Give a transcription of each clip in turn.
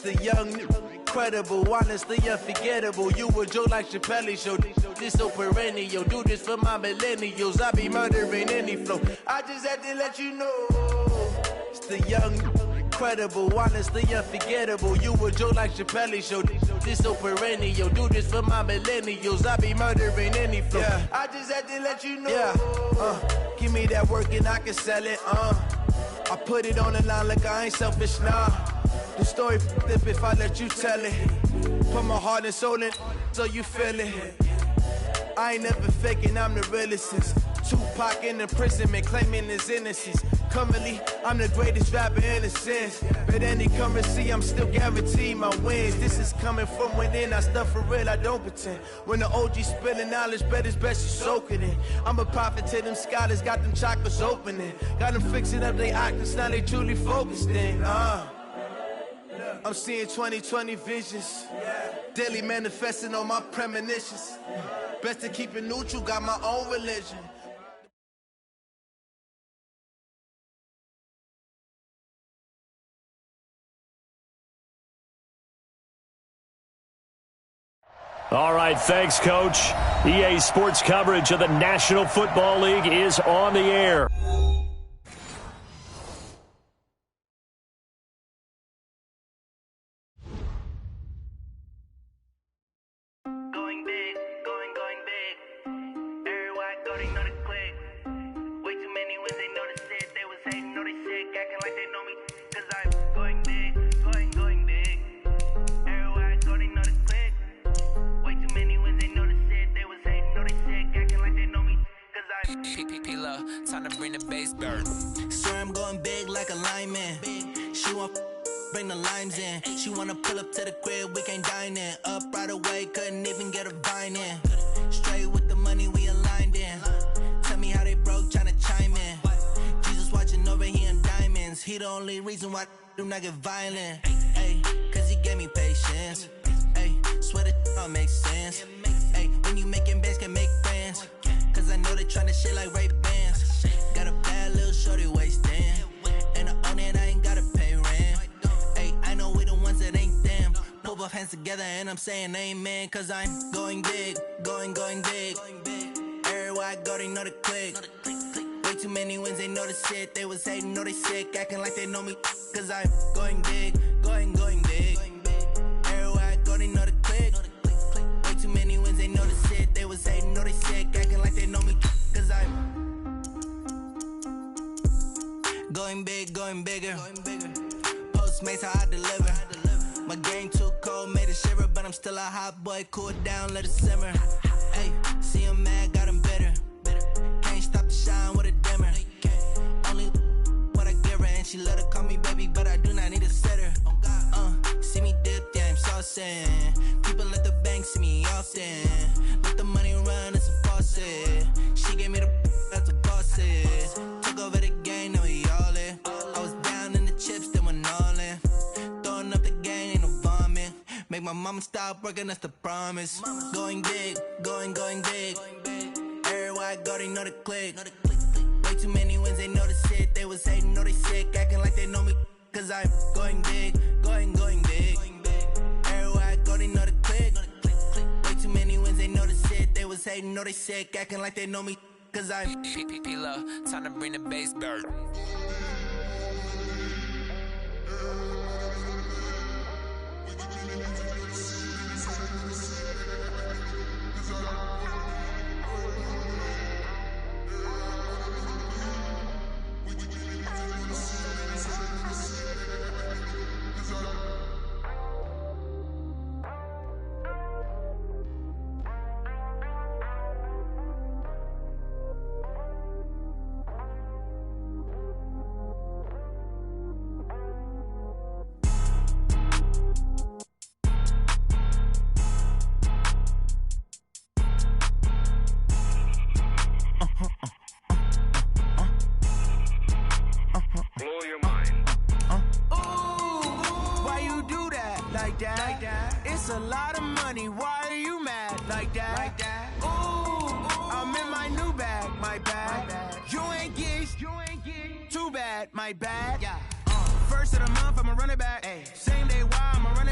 the young, incredible, honestly unforgettable. You a joke like Chappelle show. This so perennial. Do this for my millennials. I be murdering any flow. I just had to let you know. It's the young, incredible, honestly unforgettable. You a joke like Chappelle show. This so perennial. Do this for my millennials. I be murdering any flow. Yeah. I just had to let you know. Yeah. Give me that work and I can sell it. I put it on the line like I ain't selfish, nah. The story flip if I let you tell it. Put my heart and soul in so you feel it. I ain't never faking, I'm the realest since Tupac in imprisonment, claiming his innocence. Currently, I'm the greatest rapper in a sense. But any currency, I'm still guaranteed my wins. This is coming from within, I stuff for real, I don't pretend. When the OG spilling knowledge, bet it's best you soak it in. I'm a prophet to them scholars, got them chakras opening. Got them fixing up they octaves, now they truly focused in. I'm seeing 2020 visions. Daily manifesting on my premonitions. Best to keep it neutral, got my own religion. All right, thanks, Coach. EA Sports coverage of the National Football League is on the air. Going big, going big. Everybody already know the click. Way too many when they notice it. They was hating, know they sick, acting like they know me. Cause I'm going big, going big. Everybody already know the click. Way too many when they notice it. They was hating, know they sick, acting like they know me. Cause I'm P-P-P-Love, time to bring the bass burn. Swear I'm going big like a lineman. She want bring the limes in. She wanna pull up to the crib, we can't dine in. Up right away, couldn't even get a vine in. Straight with the money we aligned in. Tell me how they broke, tryna chime in. Jesus watching over here in diamonds. He the only reason why do not get violent. Ay, cause he gave me patience. Ay, swear that all makes sense. Ay, when you making bands, can make friends. Cause I know they tryna shit like Ray Bans. Got a bad little shorty wasting. And I own it, I ain't gotta pay rent. I know we the ones that ain't them. Pull both hands together and I'm saying amen. Cause I'm going big, going big. Everywhere I go, they know the click. Way too many wins, they know the shit. They was hating, know they sick, acting like they know me. Cause I'm going big, going big. Everywhere I go, they know the click. Way too many wins, they know the shit. They was hating, know they sick, acting like they know me. Cause I'm going big, going bigger. Postmates how I deliver. My game too cold, made it shiver, but I'm still a hot boy. Cool it down, let it simmer. Hey, see him mad, got him bitter. Can't stop the shine with a dimmer. Only what I give her, and she let her call me baby, but I do not need a sitter. See me dip, yeah, I'm saucing. People at the bank see me often. Let the money run, it's a faucet. She gave me the that's a boss it. Took over the game, now we all in. I was down in the chips, then went all in. Throwing up the game, ain't no vomit. Make my mama stop working, that's the promise. Going big, going big. Everywhere I go, they know the click. Way too many wins, they know the shit. They was hating, know they sick, acting like they know me. Cause I'm going big, going big. Everywhere I go, they know the click. Way too many wins, they know the shit. They was hating, know they sick, acting like they know me. Cause I'm P-P-P-Love, time to bring the bass burn. It's a lot of money, why are you mad like that? Ooh, I'm in my new bag, my bad. You ain't get too bad, my bad. First of the month, I'ma run it back. Same day, why I'ma run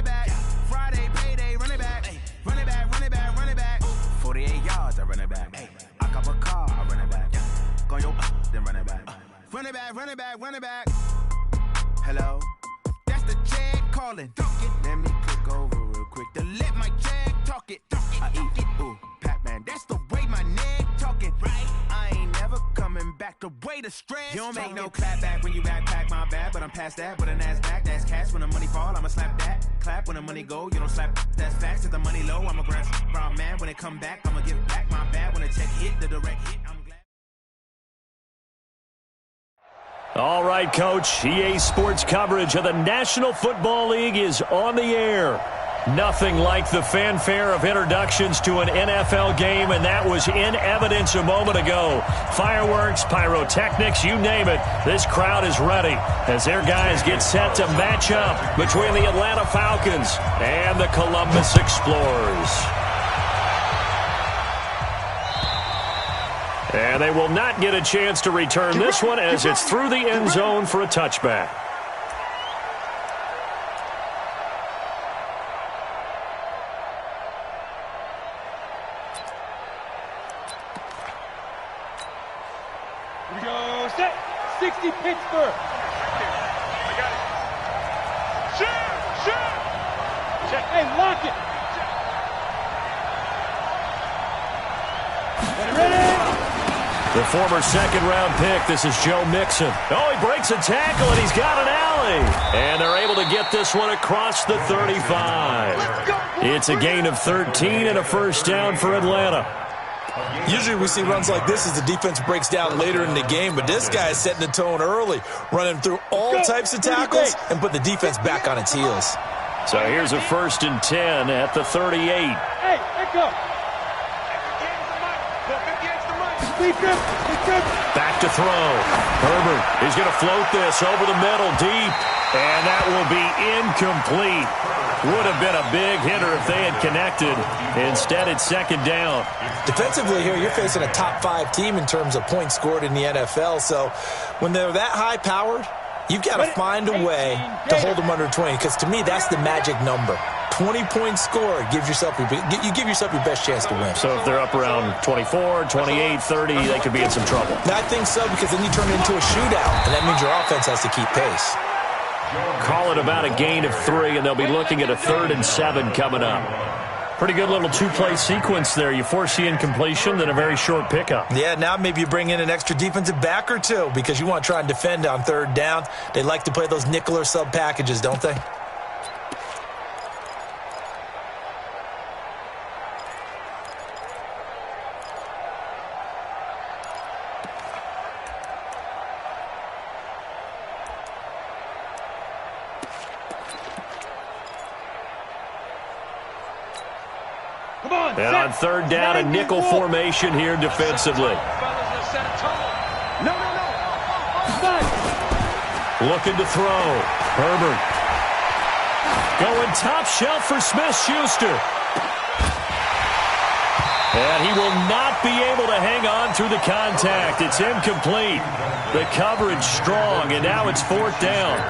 Running back. Hello? That's the Jag calling. Let me click over real quick to let my Jag talk it. I eat it. Ooh, Pac-Man. That's the way my neck talking. Right? I ain't never coming back the way the stress. You don't make no clap back when you backpack my bad, but I'm past that with a NASDAQ. That's cash when the money fall. I'ma slap that. Clap when the money go. You don't slap. That's facts. If the money low, I'ma grab brown man. When it come back, I'ma give back my bad. When the check hit, the direct hit, I'm glad. All right, Coach. EA Sports coverage of the National Football League is on the air. Nothing like the fanfare of introductions to an NFL game, and that was in evidence a moment ago. Fireworks, pyrotechnics, you name it. This crowd is ready as their guys get set to match up between the Atlanta Falcons and the Columbus Explorers. And they will not get a chance to return this one as it's through the end zone for a touchback. Here we go. Set. 60 Pittsburgh. I got it. Shoot. Check. Hey, lock it. Ready? The former second-round pick, this is Joe Mixon. Oh, he breaks a tackle, and he's got an alley. And they're able to get this one across the 35. It's a gain of 13 and a first down for Atlanta. Usually we see runs like this as the defense breaks down later in the game, but this guy is setting the tone early, running through all types of tackles and put the defense back on its heels. So here's a 1st and 10 at the 38. Hey, let go. Back to throw. Herbert is going to float this over the middle deep, and that will be incomplete. Would have been a big hitter if they had connected. Instead, it's 2nd down. Defensively here, you're facing a top 5 team in terms of points scored in the NFL, so when they're that high-powered, you've got to find a way to hold them under 20, because to me, that's the magic number. 20 points scored, you give yourself your best chance to win. So if they're up around 24, 28, 30, they could be in some trouble. I think so, because then you turn it into a shootout, and that means your offense has to keep pace. Call it about a gain of 3, and they'll be looking at a 3rd and 7 coming up. Pretty good little 2-play sequence there. You force the incompletion, then a very short pickup. Yeah, now maybe you bring in an extra defensive back or two because you want to try and defend on 3rd down. They like to play those nickel or sub packages, don't they? And on 3rd down, a nickel formation here defensively. Looking to throw. Herbert. Going top shelf for Smith-Schuster. And he will not be able to hang on through the contact. It's incomplete. The coverage strong, and now it's 4th down.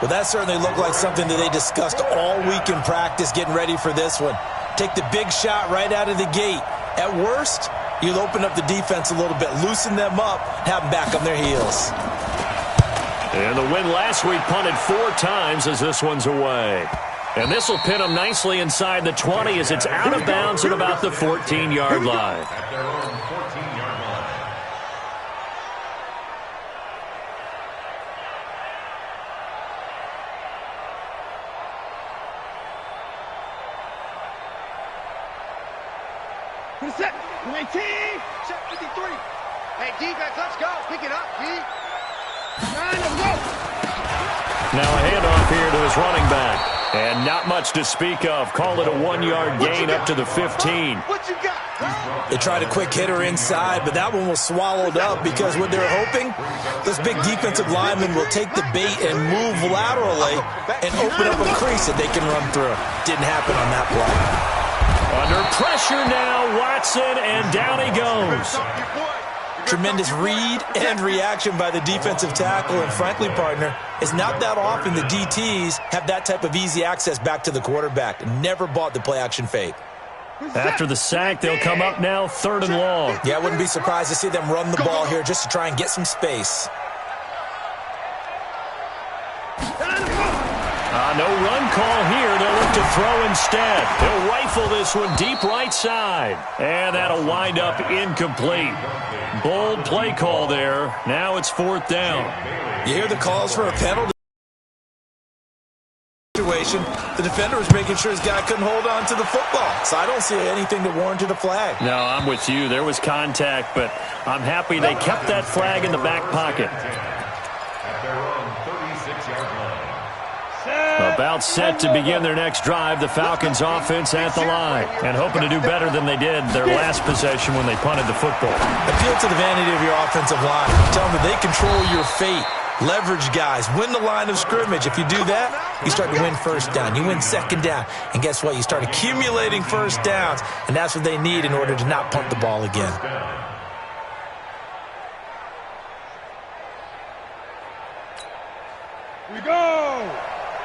Well, that certainly looked like something that they discussed all week in practice, getting ready for this one. Take the big shot right out of the gate. At worst, you'll open up the defense a little bit, loosen them up, have them back on their heels. And the win last week punted 4 times as this one's away. And this will pin them nicely inside the 20 as it's out of bounds at about the 14-yard line. Set. 19. Set 53. Hey, defense, let's go. Pick it up, D. 9 to go. Now a handoff here to his running back. And not much to speak of. Call it a 1-yard gain up to the 15. What you got? They tried a quick hitter inside, but that one was swallowed up because what they're hoping, this big defensive lineman will take the bait and move laterally and open up a crease that they can run through. Didn't happen on that play. Under pressure now, Watson, and down he goes. Tremendous read and reaction by the defensive tackle, and frankly, partner, it's not that often the DTs have that type of easy access back to the quarterback. Never bought the play-action fake. After the sack, they'll come up now 3rd and long. Yeah, I wouldn't be surprised to see them run the ball here just to try and get some space. no run call here. They'll look to throw instead. He'll rifle this one deep right side. And that'll wind up incomplete. Bold play call there. Now it's 4th down. You hear the calls for a penalty situation. The defender was making sure his guy couldn't hold on to the football. So I don't see anything that warranted a flag. No, I'm with you. There was contact, but I'm happy they kept that flag in the back pocket. About set to begin their next drive, the Falcons offense at the line, and hoping to do better than they did their last possession when they punted the football. Appeal to the vanity of your offensive line. Tell them that they control your fate. Leverage guys. Win the line of scrimmage. If you do that, you start to win first down. You win second down. And guess what? You start accumulating first downs, and that's what they need in order to not punt the ball again. We go!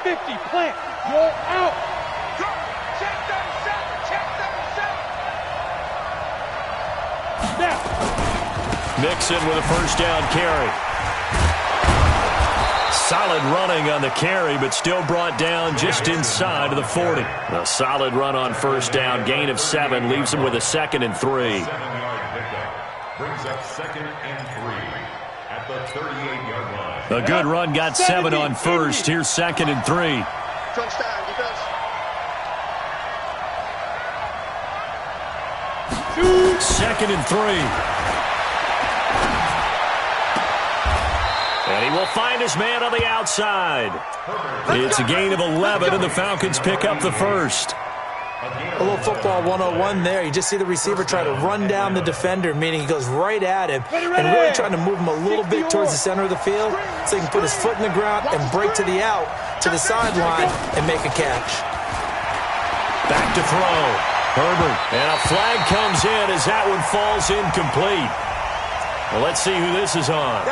50, plant, you're out! Go! Check 37, check 37! Now! Mixon with a first down carry. Solid running on the carry, but still brought down just inside of the 40. A solid run on first down, gain of 7, leaves him with a 2nd and 3. 7-yard pickup brings up 2nd and 3 at the 38-yard line. A good run got 7 on first. Here's 2nd and 3. Crunch time, defense. 2nd and 3. And he will find his man on the outside. It's a gain of 11, and the Falcons pick up the first. A little football 101 there. You just see the receiver try to run down the defender, meaning he goes right at him and really trying to move him a little bit towards the center of the field so he can put his foot in the ground and break to the out, to the sideline, and make a catch. Back to throw. Herbert. And a flag comes in as that one falls incomplete. Well, let's see who this is on.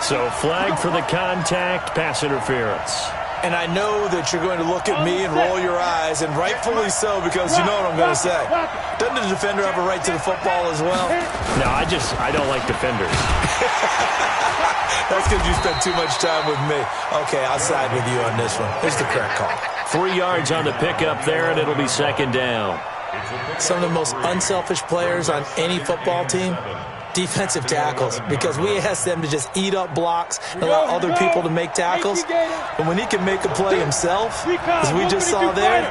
So flag for the contact, pass interference. And I know that you're going to look at me and roll your eyes, and rightfully so, because you know what I'm going to say. Doesn't the defender have a right to the football as well? No, I don't like defenders. That's because you spent too much time with me. Okay, I'll side with you on this one. Here's the correct call. 3 yards on the pickup there, and it'll be 2nd down. Some of the most unselfish players on any football team, defensive tackles, because we ask them to just eat up blocks and allow other people to make tackles. But when he can make a play himself, as we just saw there,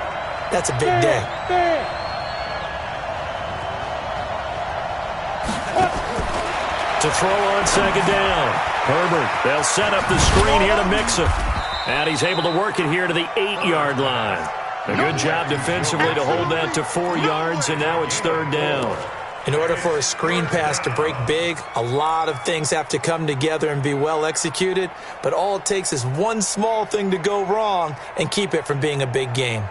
that's a big day. To throw on 2nd down. Herbert, they'll set up the screen here to Mixon. And he's able to work it here to the 8-yard line. A good job defensively to hold that to 4 yards, and now it's 3rd down. In order for a screen pass to break big, a lot of things have to come together and be well executed, but all it takes is one small thing to go wrong and keep it from being a big game.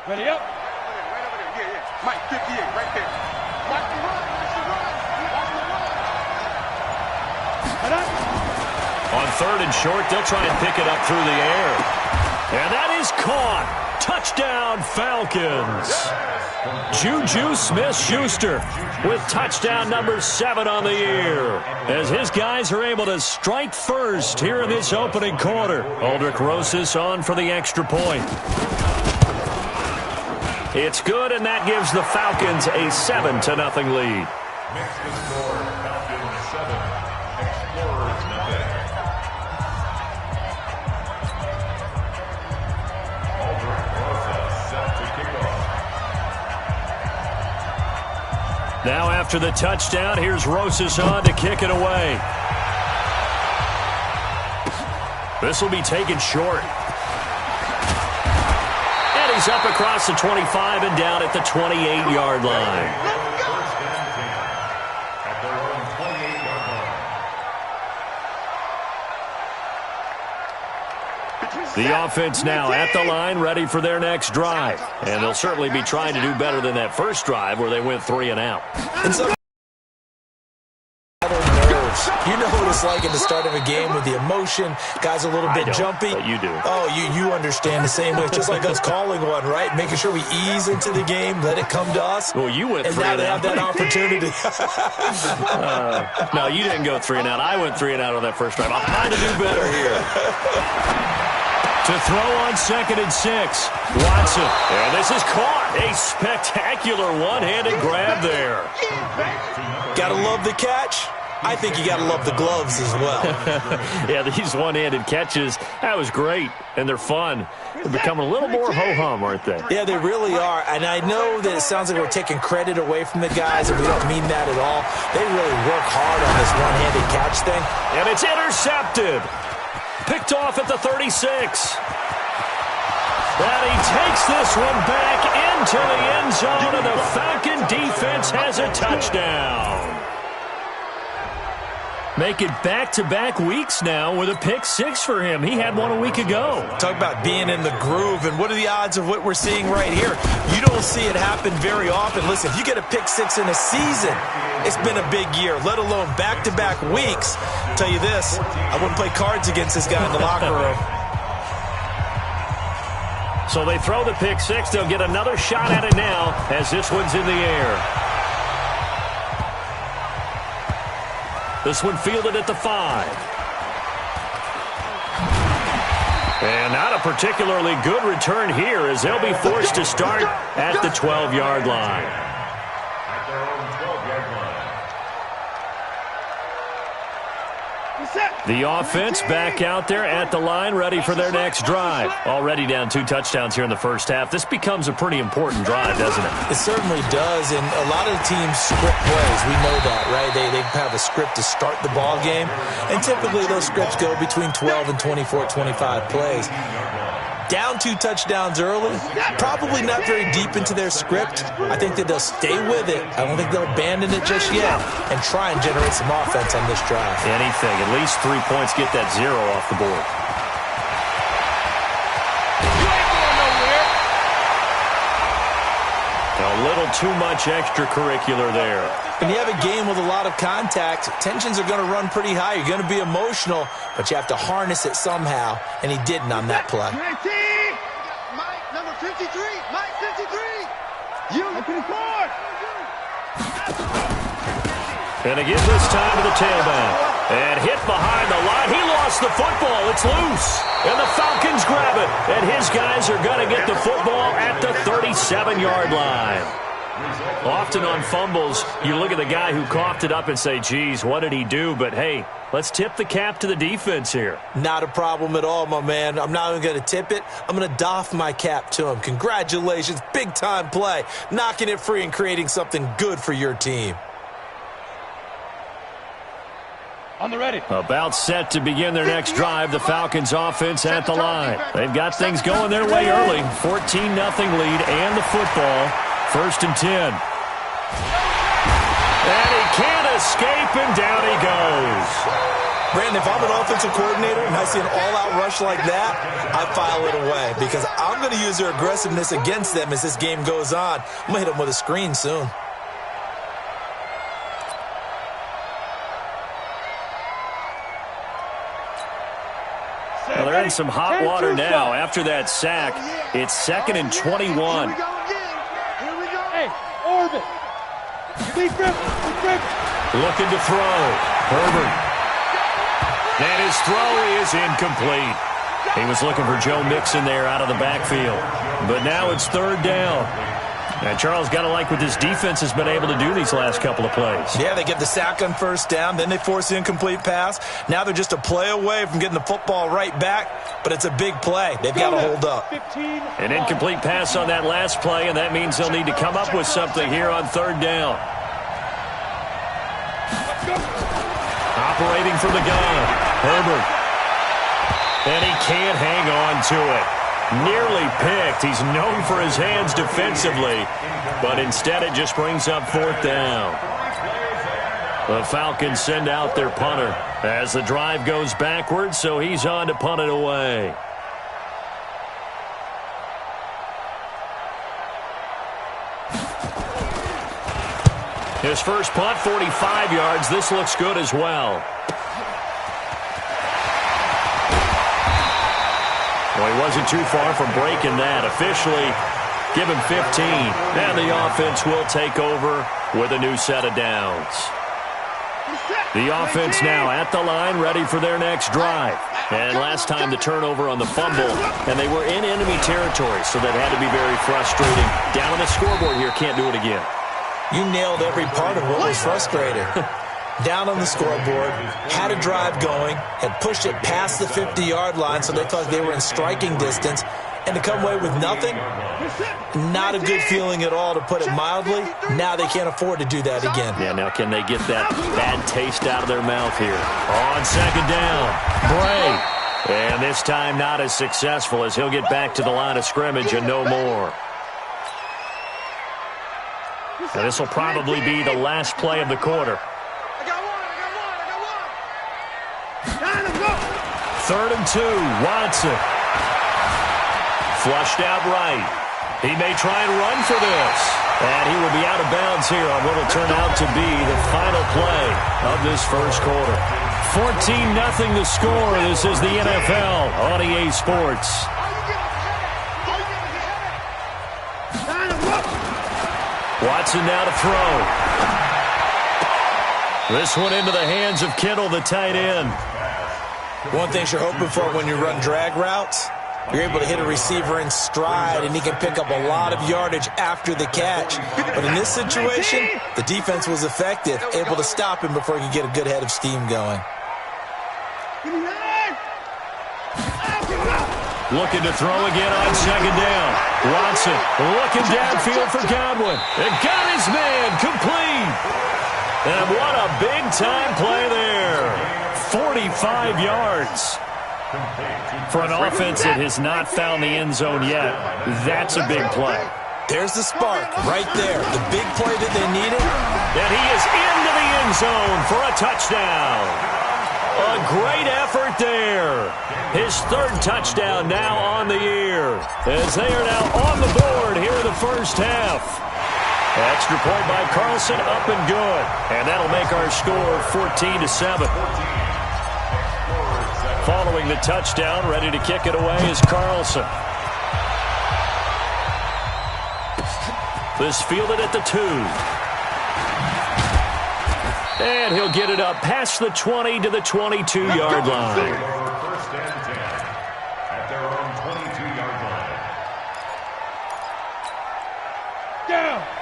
Ready up? Right over there, yeah. Mike, 58, right there. Watch the run, watch the run, watch the run. On 3rd and short, they'll try and pick it up through the air. And that is caught. Touchdown, Falcons. Juju Smith-Schuster with touchdown number 7 on the year, as his guys are able to strike first here in this opening quarter. Aldrich Rosas on for the extra point. It's good, and that gives the Falcons a 7-0 lead. Next to score, Falcons 7, Explorers nothing. Aldrich Rosas set to kick off. Now after the touchdown, here's Rosas on to kick it away. This will be taken short. And he's up across the 25 and down at the 28-yard line. First and 10 at their own 28-yard line. The offense now at the line, ready for their next drive. And they'll certainly be trying to do better than that first drive where they went 3 and out. And so nerves. You know what it's like at the start of a game with the emotion. Guys are a little bit jumpy. But you do. Oh, you understand the same way. It's just like us calling one, right? Making sure we ease into the game, let it come to us. Well, you went and 3 now and they out. have that opportunity. No, you didn't go 3 and out. I went 3 and out on that first drive. I'm trying to do better here. To throw on 2nd and 6. Watson. And this is caught. A spectacular one-handed grab there. Gotta love the catch. I think you got to love the gloves as well. Yeah, these one-handed catches, that was great, and they're fun. They're becoming a little more ho-hum, aren't they? Yeah, they really are, and I know that it sounds like we're taking credit away from the guys, and we don't mean that at all. They really work hard on this one-handed catch thing. And it's intercepted. Picked off at the 36. And he takes this one back into the end zone, and the Falcon defense has a touchdown. Make it back-to-back weeks now with a pick-6 for him. He had one a week ago. Talk about being in the groove, and what are the odds of what we're seeing right here? You don't see it happen very often. Listen, if you get a pick-6 in a season, it's been a big year, let alone back-to-back weeks. I'll tell you this, I wouldn't play cards against this guy in the locker room. So they throw the pick-6. They'll get another shot at it now as this one's in the air. This one fielded at the 5. And not a particularly good return here as they'll be forced to start at the 12-yard line. At their own 12-yard line. The offense back out there at the line, ready for their next drive. Already down 2 touchdowns here in the first half. This becomes a pretty important drive, doesn't it? It certainly does, and a lot of the teams script plays. We know that, right? They have a script to start the ball game, and typically those scripts go between 12 and 24, 25 plays. Down 2 touchdowns early, probably not very deep into their script. I think that they'll stay with it. I don't think they'll abandon it just yet and try and generate some offense on this drive. Anything, at least 3 points, get that 0 off the board. A little too much extracurricular there. When you have a game with a lot of contact, tensions are going to run pretty high. You're going to be emotional, but you have to harness it somehow, and he didn't on that play. Mike, number 53. Mike, 53. You, 54. And again this time to the tailback. And hit behind the line. He lost the football. It's loose. And the Falcons grab it. And his guys are going to get the football at the 37-yard line. Often on fumbles, you look at the guy who coughed it up and say, geez, what did he do? But, hey, let's tip the cap to the defense here. Not a problem at all, my man. I'm not even going to tip it. I'm going to doff my cap to him. Congratulations. Big-time play. Knocking it free and creating something good for your team. On the ready. About set to begin their next drive, the Falcons offense at the line. They've got things going their way early. 14-0 lead and the football. 1st and 10. And he can't escape, and down he goes. Brandon, if I'm an offensive coordinator and I see an all-out rush like that, I file it away because I'm going to use their aggressiveness against them as this game goes on. I'm going to hit them with a screen soon. Well, they're in some hot water now. After that sack, it's 2nd and 21. Here we go. Hey, orbit. Big grip. Looking to throw. Herbert. And his throw is incomplete. He was looking for Joe Mixon there out of the backfield. But now it's 3rd down. And Charles, got to like what this defense has been able to do these last couple of plays. Yeah, they get the sack on 1st down, then they force the incomplete pass. Now they're just a play away from getting the football right back, but it's a big play. They've got to hold up. An incomplete pass on that last play, and that means they'll need to come up with something here on 3rd down. Operating from the gun, Herbert. And he can't hang on to it. Nearly picked. He's known for his hands defensively, but instead it just brings up 4th down. The Falcons send out their punter as the drive goes backwards, so he's on to punt it away. his first punt, 45 yards. This looks good as well. Well, he wasn't too far from breaking that. Officially, give him 15. And the offense will take over with a new set of downs. The offense now at the line, ready for their next drive. And last time the turnover on the fumble, and they were in enemy territory, so that had to be very frustrating. Down on the scoreboard here, can't do it again. You nailed every part of what was frustrating. Down on the scoreboard, had a drive going, had pushed it past the 50-yard line, so they thought they were in striking distance, and to come away with nothing, not a good feeling at all, to put it mildly. Now they can't afford to do that again. Yeah, now can they get that bad taste out of their mouth here? On second down, Bray. And this time not as successful, as he'll get back to the line of scrimmage and no more. Now this will probably be the last play of the quarter. Third and 2, Watson. Flushed out right. He may try and run for this. And he will be out of bounds here on what will turn out to be the final play of this first quarter. 14-0 the score. This is the NFL on EA Sports. Watson now to throw. This one into the hands of Kittle, the tight end. One thing you're hoping for when you run drag routes, you're able to hit a receiver in stride, and he can pick up a lot of yardage after the catch. But in this situation, the defense was effective, able to stop him before he could get a good head of steam going. Looking to throw again on second down. Watson looking downfield for Godwin. And got his man complete. And what a big-time play there. 45 yards. For an offense that has not found the end zone yet, that's a big play. There's the spark right there. The big play that they needed. And he is into the end zone for a touchdown. A great effort there. His third touchdown now on the year, as they are now on the board here in the first half. Extra point by Carlson, up and good. And that'll make our score 14-7. Following the touchdown, ready to kick it away is Carlson. This fielded at the 2. And he'll get it up past the 20 to the 22-yard line. First and 10 at their own 22-yard line.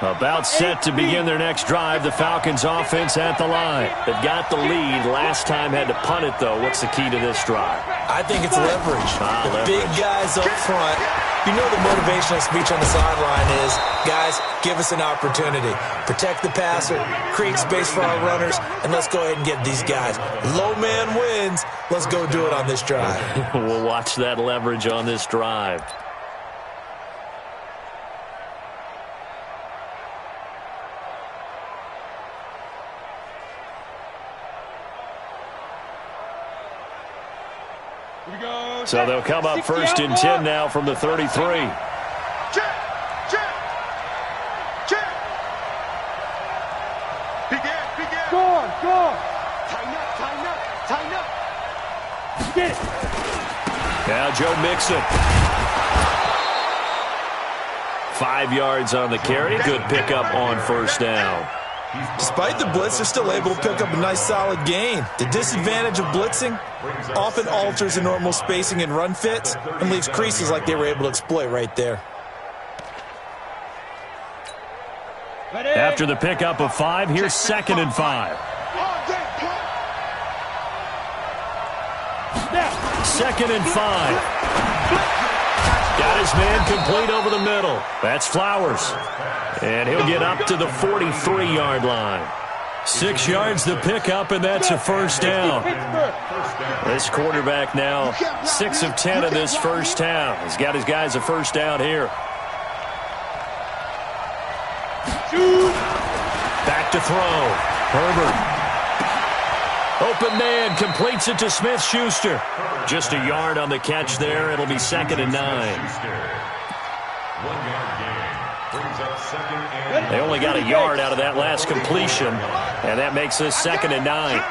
About set to begin their next drive. The Falcons offense at the line. They've got the lead. Last time had to punt it, though. What's the key to this drive? I think it's leverage. The big guys up front. You know the motivational speech on the sideline is, guys, give us an opportunity. Protect the passer, create space for our runners, and let's go ahead and get these guys. Low man wins. Let's go do it on this drive. We'll watch that leverage on this drive. So they'll come up first and 10 now from the 33. Check. Begin. Go. Tighten up. Get it. Now Joe Mixon. 5 yards on the carry. Good pickup on first down. Despite the blitz, they're still able to pick up a nice solid gain. The disadvantage of blitzing often alters the normal spacing and run fits and leaves creases like they were able to exploit right there. After the pickup of 5, here's 2nd and 5. 2nd and 5. Got his man complete over the middle. That's Flowers. And he'll get up to the 43-yard line. 6 yards the pickup, and that's a first down. This quarterback now 6 of 10 in this first half. He's got his guys a first down here. Back to throw. Herbert. Open man, completes it to Smith-Schuster. Just a yard on the catch there. It'll be 2nd and 9. Brings up second and They only got a yard out of that last completion, and that makes this 2nd and 9.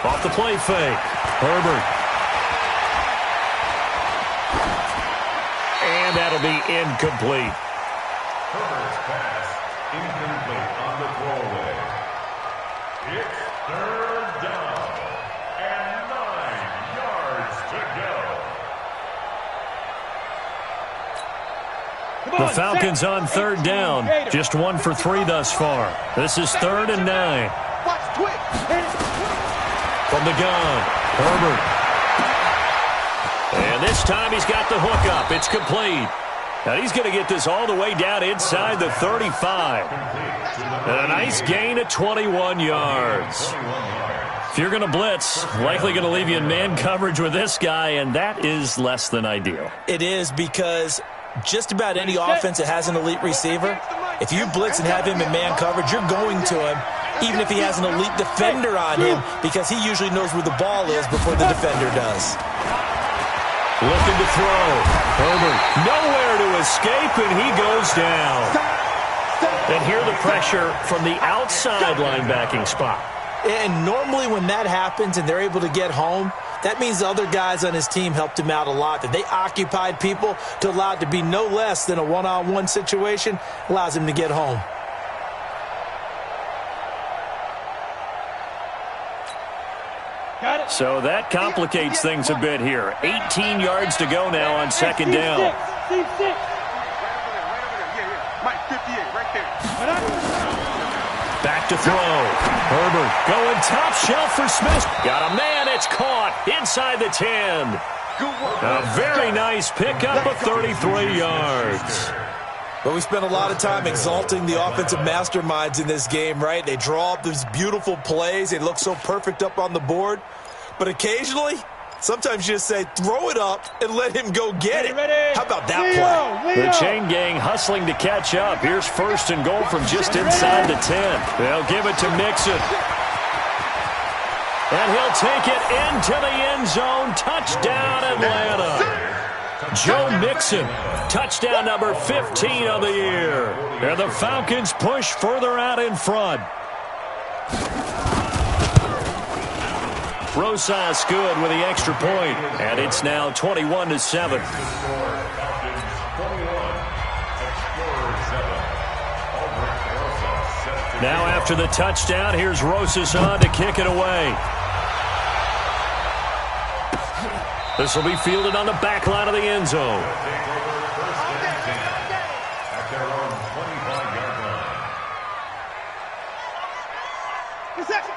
Off the play fake. Herbert. And that'll be incomplete. Herbert's pass incomplete on the throwaway. It's 3rd down and 9 yards to go. The Falcons on 3rd down. Just 1 for 3 thus far. This is 3rd and 9. From the gun, Herbert. And this time he's got the hook up. It's complete. Now he's going to get this all the way down inside the 35. And a nice gain of 21 yards. If you're going to blitz, likely going to leave you in man coverage with this guy, and that is less than ideal. It is, because just about any offense that has an elite receiver, if you blitz and have him in man coverage, you're going to him, even if he has an elite defender on him, because he usually knows where the ball is before the defender does. Looking to throw. Herbert nowhere to escape, and he goes down. And here the pressure from the outside linebacking spot. And normally when that happens and they're able to get home, that means the other guys on his team helped him out a lot. That they occupied people to allow it to be no less than a one-on-one situation, allows him to get home. So that complicates things a bit here. 18 yards to go now on 2nd down. Back to throw. Herbert going top shelf for Smith. Got a man. It's caught inside the 10. A very nice pickup of 33 yards. But we spent a lot of time exalting the offensive masterminds in this game, right? They draw up these beautiful plays. They look so perfect up on the board. But occasionally, sometimes you just say, throw it up and let him go get it. How about that play? The chain gang hustling to catch up. Here's 1st and goal from just inside the 10. They'll give it to Mixon. And he'll take it into the end zone. Touchdown, Atlanta. Joe Mixon, touchdown number 15 of the year. And the Falcons push further out in front. Rosas good with the extra point, and it's now 21-7. Now after the touchdown, here's Rosas on to kick it away. This will be fielded on the back line of the end zone.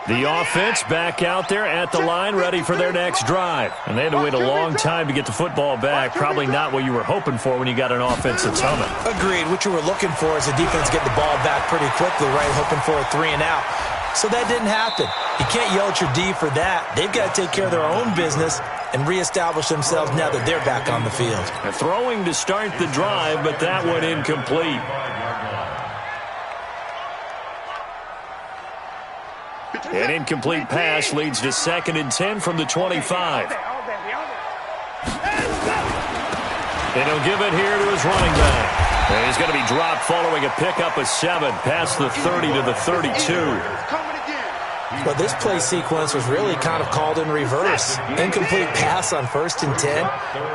The offense back out there at the line, ready for their next drive. And they had to wait a long time to get the football back. Probably not what you were hoping for when you got an offense that's humming. Agreed. What you were looking for is the defense get the ball back pretty quickly, right? Hoping for a 3 and out. So that didn't happen. You can't yell at your D for that. They've got to take care of their own business and reestablish themselves now that they're back on the field. They're throwing to start the drive, but that one incomplete. An incomplete pass leads to 2nd and 10 from the 25. And he'll give it here to his running back. And he's going to be dropped following a pickup of 7 past the 30 to the 32. Well, this play sequence was really kind of called in reverse. Incomplete pass on 1st and 10.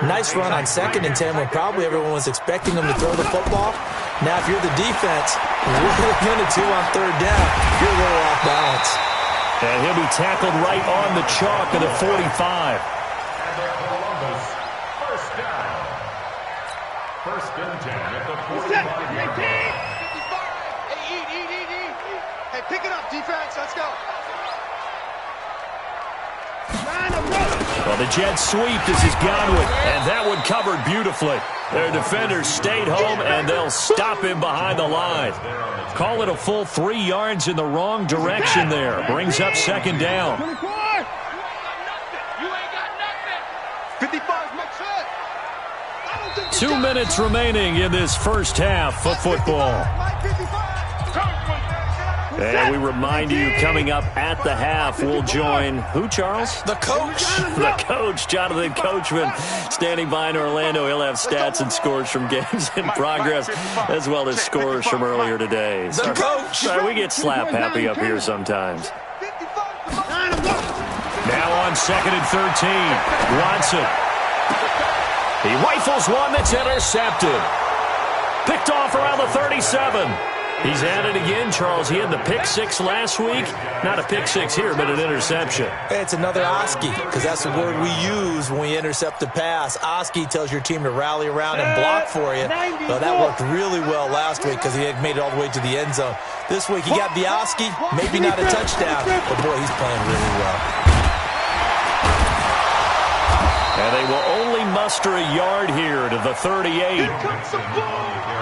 Nice run on 2nd and 10 when probably everyone was expecting him to throw the football. Now, if you're the defense, with 1 or 2 on 3rd down, you're a little off balance. And he'll be tackled right on the chalk of the 45. And the Columbus first down. 1st and 10 at the 45-yard line. Hey, pick it up, defense. Let's go. Well, the jet sweep. This is Godwin, and that one covered beautifully. Their defenders stayed home, and they'll stop him behind the line. Call it a full 3 yards in the wrong direction there. Brings up 2nd down. 2 minutes remaining in this first half of football. And we remind you, coming up at the half, we'll join who, Charles? The coach. The coach, Jonathan Coachman, standing by in Orlando. He'll have stats and scores from games in progress, as well as scores from earlier today. The coach. Sorry, we get slap happy up here sometimes. Now on 2nd and 13, Watson. He rifles one that's intercepted. Picked off around the 37. He's at it again, Charles. He had the pick 6 last week. Not a pick 6 here, but an interception. It's another Oski, because that's the word we use when we intercept a pass. Oski tells your team to rally around and block for you. Well, that worked really well last week because he had made it all the way to the end zone. This week he got the Oski, maybe not a touchdown, but boy, he's playing really well. And they will only muster a yard here to the 38.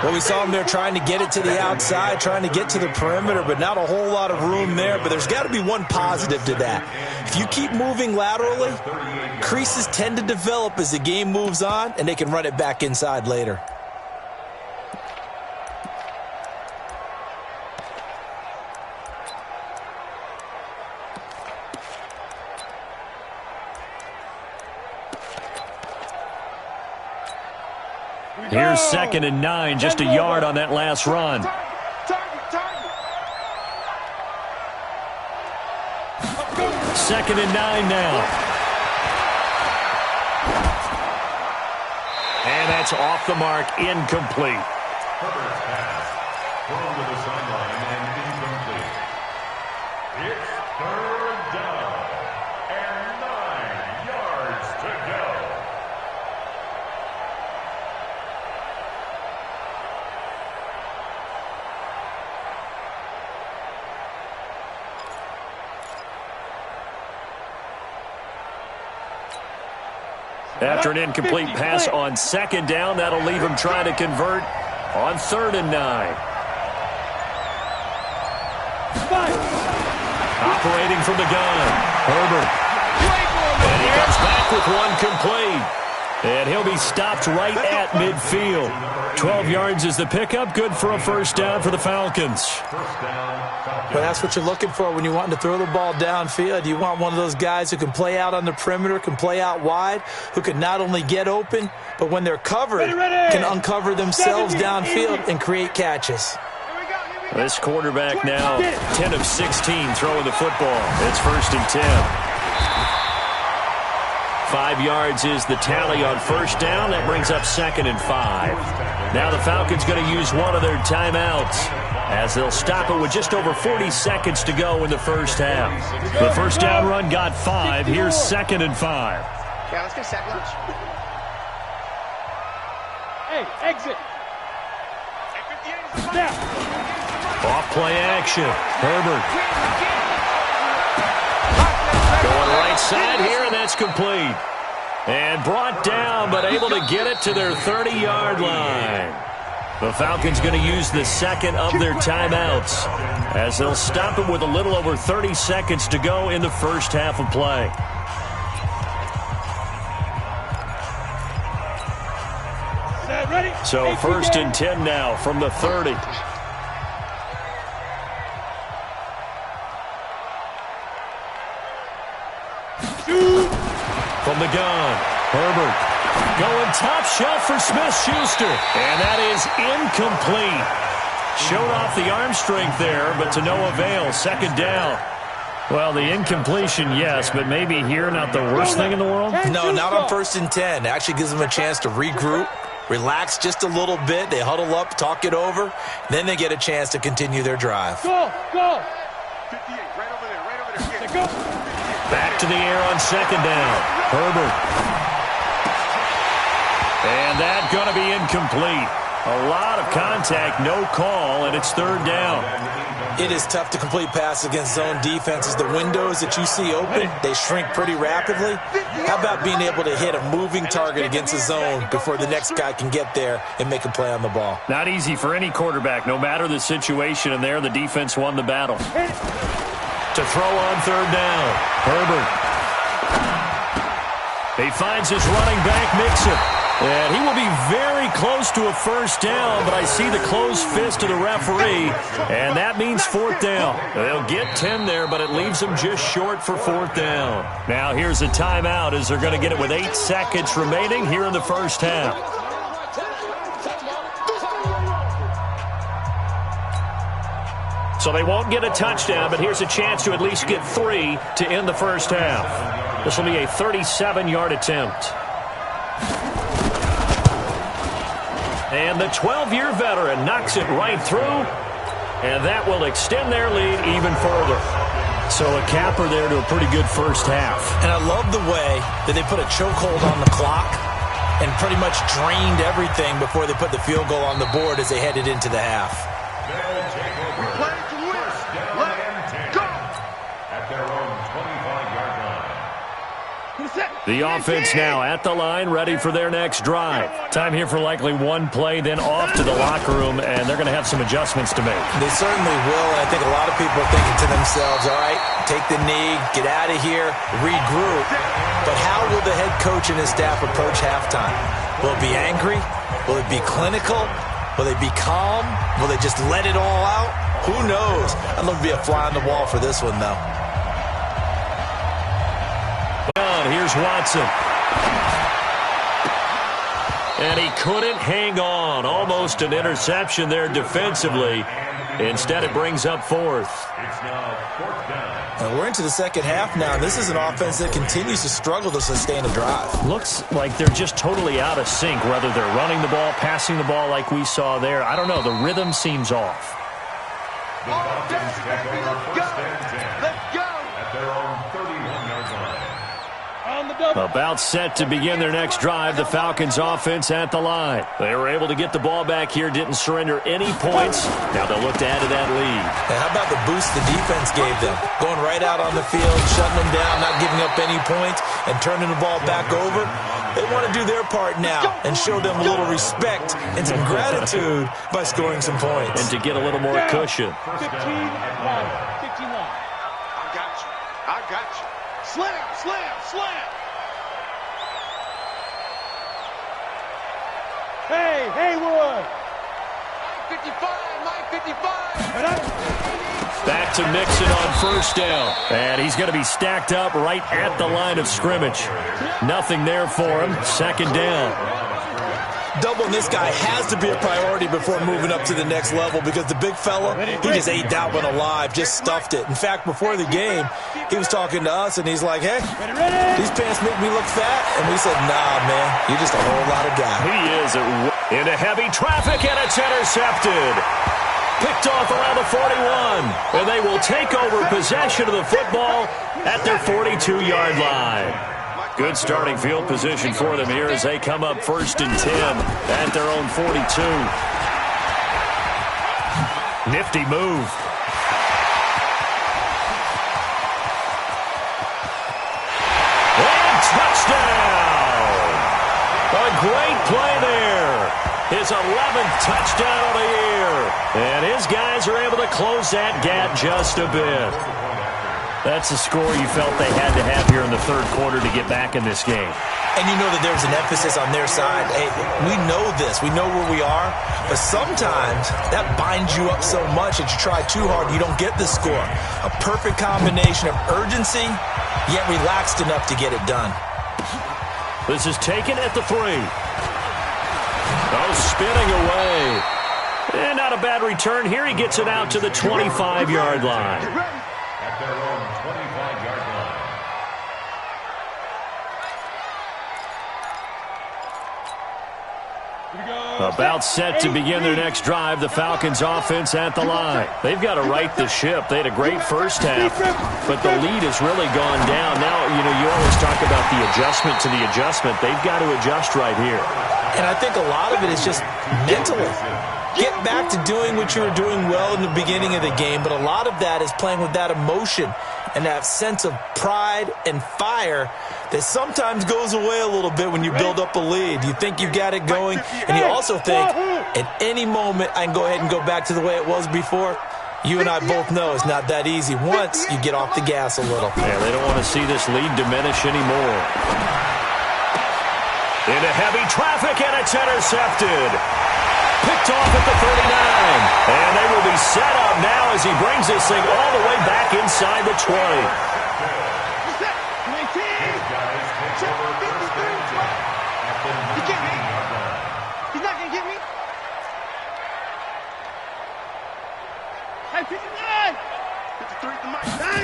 Well, we saw him there trying to get it to the outside, trying to get to the perimeter, but not a whole lot of room there. But there's got to be one positive to that. If you keep moving laterally, creases tend to develop as the game moves on, and they can run it back inside later. Here's 2nd and 9, just a yard on that last run. 2nd and 9 now. And that's off the mark, incomplete. Herbert's pass, thrown to the sideline and incomplete. It's 3rd down and 9 yards to go. After an incomplete pass on 2nd down, that'll leave him trying to convert on 3rd and 9. Operating from the gun, Herbert. And he comes back with one complete. And he'll be stopped right at midfield. 12 yards is the pickup. Good for a 1st down for the Falcons. Well, that's what you're looking for when you want to throw the ball downfield. You want one of those guys who can play out on the perimeter, can play out wide, who can not only get open, but when they're covered, can uncover themselves downfield and create catches. This quarterback now 10 of 16 throwing the football. It's 1st and 10. 5 yards is the tally on 1st down. That brings up 2nd and 5. Now the Falcons going to use one of their timeouts as they'll stop it with just over 40 seconds to go in the 1st half. The 1st down run got 5. Here's 2nd and 5. Yeah, let's get sack lunch. Hey, exit. Off play action. Herbert. Going right side here, and that's complete. And brought down, but able to get it to their 30-yard line. The Falcons going to use the 2nd of their timeouts as they'll stop it with a little over 30 seconds to go in the 1st half of play. So 1st and 10 now from the 30. From the gun, Herbert going top shelf for Smith-Schuster. And that is incomplete. Showed off the arm strength there, but to no avail. 2nd down. Well, the incompletion, yes, but maybe here not the worst thing in the world? No, not on 1st and 10. It actually gives them a chance to regroup, relax just a little bit. They huddle up, talk it over. Then they get a chance to continue their drive. Go! 58, right over there. Go! Back to the air on 2nd down. Herbert. And that's going to be incomplete. A lot of contact, no call, and it's 3rd down. It is tough to complete passes against zone defenses. The windows that you see open, they shrink pretty rapidly. How about being able to hit a moving target against a zone before the next guy can get there and make a play on the ball? Not easy for any quarterback, no matter the situation, and there the defense won the battle. To throw on 3rd down, Herbert. He finds his running back, Mixon. And he will be very close to a first down, but I see the closed fist of the referee, and that means fourth down. They'll get 10 there, but it leaves them just short for fourth down. Now here's a timeout as they're going to get it with 8 seconds remaining here in the first half. So they won't get a touchdown, but here's a chance to at least get 3 to end the first half. This will be a 37-yard attempt. And the 12-year veteran knocks it right through, and that will extend their lead even further. So a capper there to a pretty good first half. And I love the way that they put a chokehold on the clock and pretty much drained everything before they put the field goal on the board as they headed into the half. We play to win. Let's go. At their own 25-yard line. The offense now at the line, ready for their next drive. Time here for likely one play, then off to the locker room, and they're going to have some adjustments to make. They certainly will, and I think a lot of people are thinking to themselves, all right, take the knee, get out of here, regroup. But how will the head coach and his staff approach halftime? Will it be angry? Will it be clinical? Will they be calm? Will they just let it all out? Who knows? I'd love to be a fly on the wall for this one, though. Here's Watson. And he couldn't hang on. Almost an interception there defensively. Instead, it brings up fourth. It's now fourth down. And we're into the second half now. This is an offense that continues to struggle to sustain a drive. Looks like they're just totally out of sync, whether they're running the ball, passing the ball like we saw there. I don't know. The rhythm seems off. The Falcons take over first and 10. Let's go. At their own 31-yard line. About set to begin their next drive, the Falcons offense at the line. They were able to get the ball back here, didn't surrender any points. Now they'll look to add to that lead. And how about the boost the defense gave them? Going right out on the field, shutting them down, not giving up any points, and turning the ball back over. They want to do their part now and show them a little respect and some gratitude by scoring some points. And to get a little more cushion. 15 line. 15 line. I got you. Slam, slam, slam. Hey, Haywood. Mike 55, Mike 55. Back to Mixon on first down. And he's going to be stacked up right at the line of scrimmage. Nothing there for him. Second down. Doubling this guy has to be a priority before moving up to the next level because the big fella, he just ate that one alive, just stuffed it. In fact, before the game, he was talking to us, and he's like, hey, these pants make me look fat. And we said, nah, man, you're just a whole lot of guy. He is into heavy traffic, and it's intercepted. Picked off around the 41, and they will take over possession of the football at their 42-yard line. Good starting field position for them here as they come up first and 10 at their own 42. Nifty move. And touchdown! A great play there. His 11th touchdown of the year. And his guys are able to close that gap just a bit. That's the score you felt they had to have here in the third quarter to get back in this game. And you know that there's an emphasis on their side. Hey, we know this. We know where we are. But sometimes that binds you up so much that you try too hard, you don't get the score. A perfect combination of urgency, yet relaxed enough to get it done. This is taken at the 3. Oh, spinning away. And not a bad return here. He gets it out to the 25-yard line. At their own 25-yard line. About set to begin their next drive, the Falcons offense at the line. They've got to right the ship. They had a great first half, but the lead has really gone down. Now, you always talk about the adjustment to the adjustment. They've got to adjust right here. And I think a lot of it is just mentally. Get back to doing what you were doing well in the beginning of the game, but a lot of that is playing with that emotion and that sense of pride and fire that sometimes goes away a little bit when you build up a lead. You think you've got it going, and you also think at any moment I can go ahead and go back to the way it was before. You and I both know it's not that easy once you get off the gas a little. Yeah, they don't want to see this lead diminish anymore. Into heavy traffic, and it's intercepted. Picked off at the 39. And they will be set up now as he brings this thing all the way back inside the 20. He's not going to get me. Hey, 59! 53 to my 9.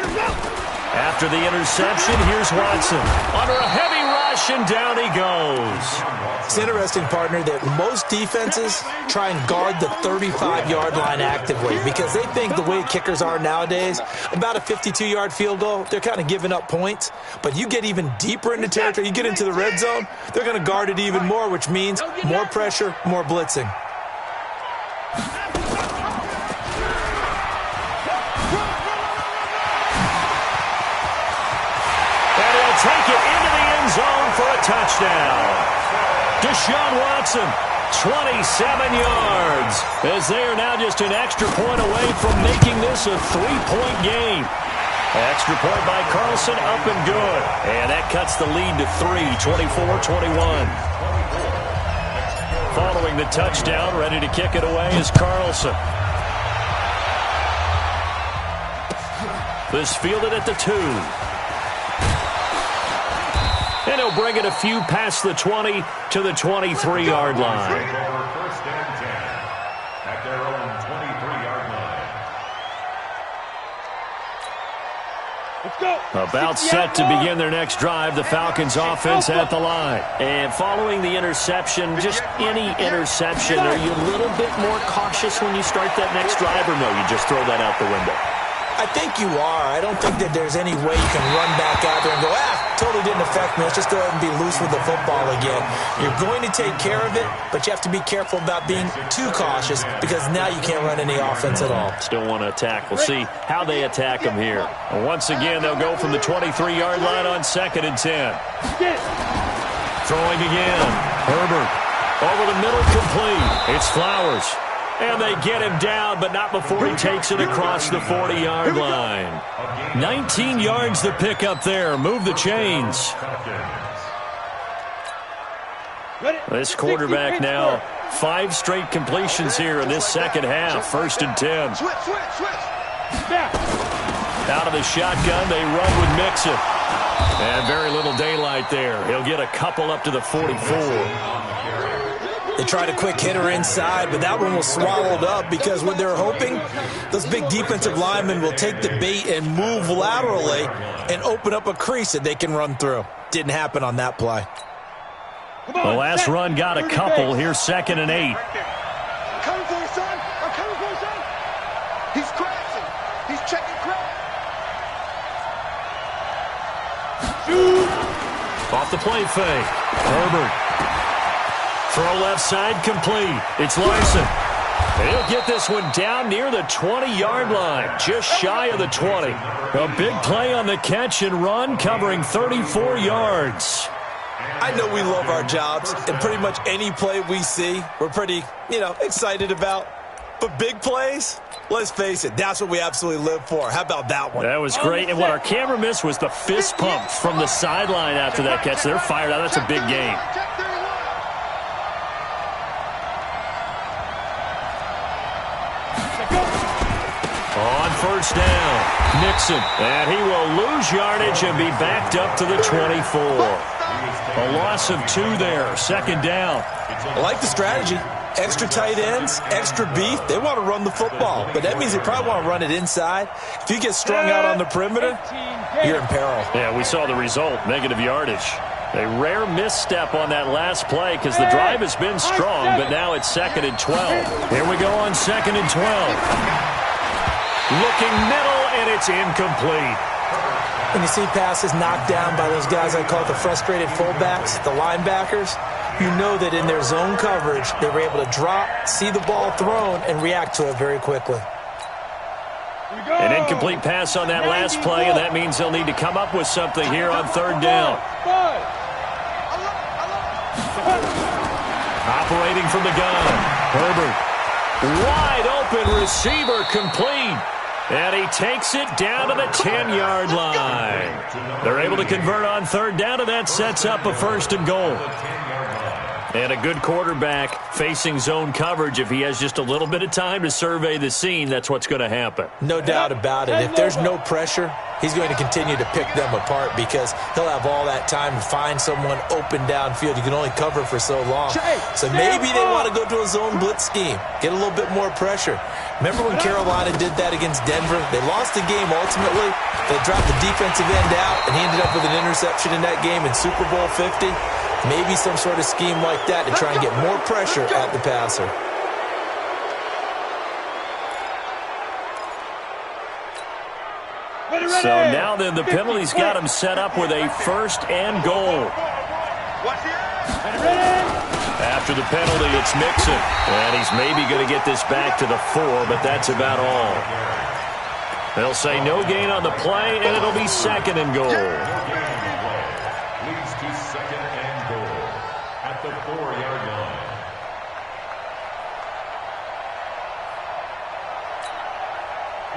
After the interception, here's Watson. Under a heavy rush, and down he goes. It's interesting, partner, that most defenses try and guard the 35-yard line actively because they think the way kickers are nowadays, about a 52-yard field goal, they're kind of giving up points. But you get even deeper into territory, you get into the red zone, they're going to guard it even more, which means more pressure, more blitzing. Take it into the end zone for a touchdown. Deshaun Watson, 27 yards, as they are now just an extra point away from making this a 3-point game. Extra point by Carlson, up and good. And that cuts the lead to 3, 24-21. Following the touchdown, ready to kick it away is Carlson. This fielded at the 2. And he'll bring it a few past the 20 to the 23-yard line. First and 10 at their own 23-yard line. Let's go. About set to begin their next drive, the Falcons offense at the line. And following the interception, just any interception, are you a little bit more cautious when you start that next drive, or no, you just throw that out the window? I think you are. I don't think that there's any way you can run back out there and go, totally didn't affect me. Let's just go ahead and be loose with the football again. You're going to take care of it, but you have to be careful about being too cautious because now you can't run any offense at all. Still want to attack. We'll see how they attack them here. And once again, they'll go from the 23-yard line on 2nd and 10. Throwing again. Herbert over the middle, complete. It's Flowers. And they get him down, but not before he takes it across the 40-yard line. 19 yards to pick up there. Move the chains. This quarterback now, 5 straight completions here in this second half. 1st and 10. Out of the shotgun, they run with Mixon. And very little daylight there. He'll get a couple up to the 44. They tried a quick hitter inside, but that one was swallowed up because what they're hoping, those big defensive linemen will take the bait and move laterally and open up a crease that they can run through. Didn't happen on that play. The last run got a couple. Here's 2nd and 8. I'm coming for you, son. I'm coming for you, son. He's crashing. He's checking crash. Off the play fake. Herbert. Throw left side, complete. It's Larson. He'll get this one down near the 20-yard line, just shy of the 20. A big play on the catch and run, covering 34 yards. I know we love our jobs, and pretty much any play we see, we're pretty, excited about. But big plays, let's face it, that's what we absolutely live for. How about that one? That was great, and what our camera missed was the fist pump from the sideline after that catch. They're fired out. That's a big game. On 1st down, Nixon, and he will lose yardage and be backed up to the 24. A loss of 2 there, 2nd down. I like the strategy. Extra tight ends, extra beef. They want to run the football, but that means they probably want to run it inside. If you get strung out on the perimeter, you're in peril. Yeah, we saw the result, negative yardage. A rare misstep on that last play because the drive has been strong, but now it's 2nd and 12. Here we go on 2nd and 12. Looking middle, and it's incomplete. When you see passes knocked down by those guys I call the frustrated fullbacks, the linebackers, you know that in their zone coverage, they were able to drop, see the ball thrown, and react to it very quickly. An incomplete pass on that last play, and that means they'll need to come up with something here on 3rd down. Operating from the gun, Herbert. Wide open receiver, complete. And he takes it down to the 10-yard line. They're able to convert on 3rd down, and that sets up a 1st and goal. And a good quarterback facing zone coverage, if he has just a little bit of time to survey the scene, that's what's going to happen. No doubt about it. If there's no pressure, he's going to continue to pick them apart because he'll have all that time to find someone open downfield. You can only cover for so long. So maybe they want to go to a zone blitz scheme, get a little bit more pressure. Remember when Carolina did that against Denver? They lost the game ultimately. They dropped the defensive end out, and he ended up with an interception in that game in Super Bowl 50. Maybe some sort of scheme like that to try and get more pressure at the passer. So now then, the penalty's got him set up with a 1st and goal. After the penalty, it's Mixon. And he's maybe going to get this back to the 4, but that's about all. They'll say no gain on the play, and it'll be 2nd and goal. Leads to 2nd and goal at the 4-yard line.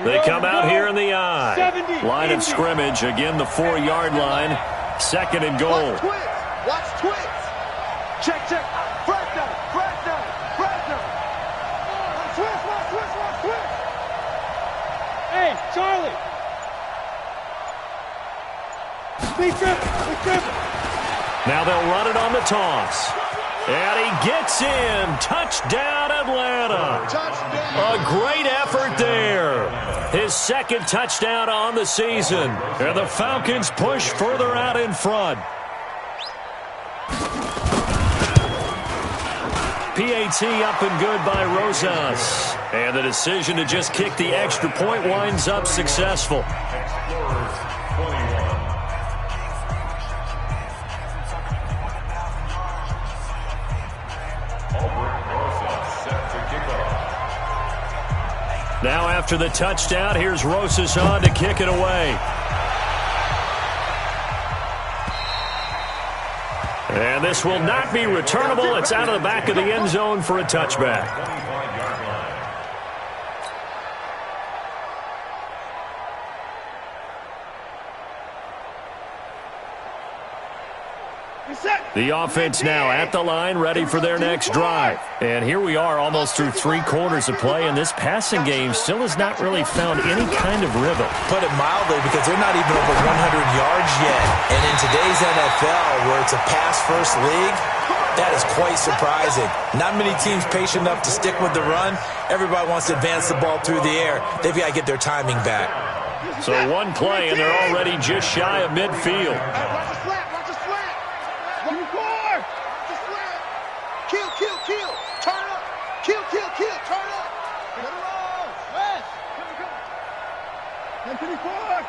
They come out here in the I. Line of scrimmage, again the 4-yard line. 2nd and goal. Watch twins. Check. First down. Twist. Hey, Charlie. Big trip. Now they'll run it on the toss. And he gets in. Touchdown, Atlanta. A great effort there. His 2nd touchdown on the season. And the Falcons push further out in front. PAT up and good by Rosas. And the decision to just kick the extra point winds up successful. Explorers 21. Now after the touchdown, here's Rosas on to kick it away. And this will not be returnable. It's out of the back of the end zone for a touchback. 25-yard line. The offense now at the line, ready for their next drive. And here we are almost through 3 quarters of play, and this passing game still has not really found any kind of rhythm. Put it mildly, because they're not even over 100 yards yet. And in today's NFL, where it's a pass-first league, that is quite surprising. Not many teams patient enough to stick with the run. Everybody wants to advance the ball through the air. They've got to get their timing back. So one play, and they're already just shy of midfield. Kill. Turn up. Kill. Turn up. Get it on. West. Come. 10-24.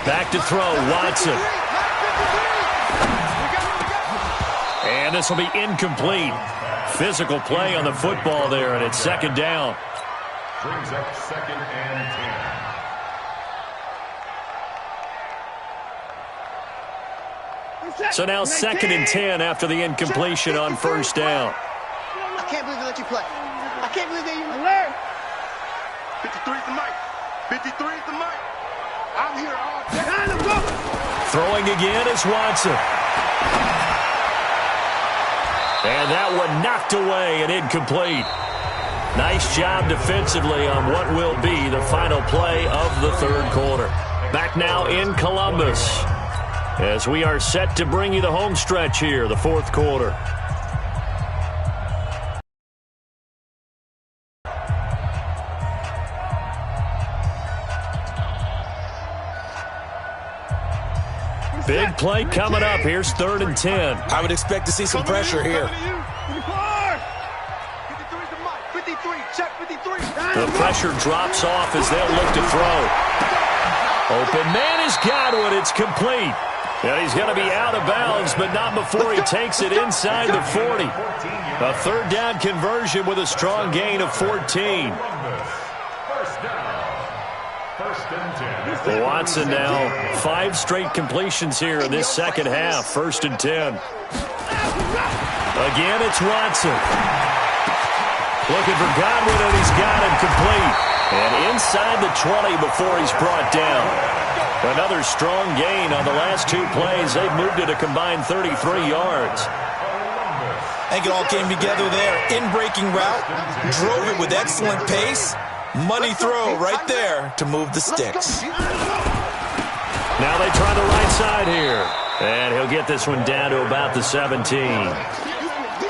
Back to throw, Watson. And this will be incomplete. Physical play on the football there, and it's 2nd down. Brings up 2nd and 10. So now 2nd and 10 after the incompletion on 1st down. I can't believe they let you play. I can't believe they even learn. 53's the mic. 53's the mic. I'm here all day. Throwing again is Watson. And that one knocked away and incomplete. Nice job defensively on what will be the final play of the 3rd quarter. Back now in Columbus, as we are set to bring you the home stretch here, the 4th quarter. Big play coming up. Here's 3rd and 10. I would expect to see some pressure here. The pressure drops off as they'll look to throw. Open man is Godwin. It's complete. And he's going to be out of bounds, but not before he takes it inside the 40. A 3rd down conversion with a strong gain of 14. Watson now 5 straight completions here in this 2nd half. 1st and 10. Again, it's Watson. Looking for Godwin, and he's got him complete. And inside the 20 before he's brought down. Another strong gain on the last 2 plays. They've moved it a combined 33 yards. I think it all came together there. In-breaking route, drove it with excellent pace. Money throw right there to move the sticks. Now they try the right side here. And he'll get this one down to about the 17.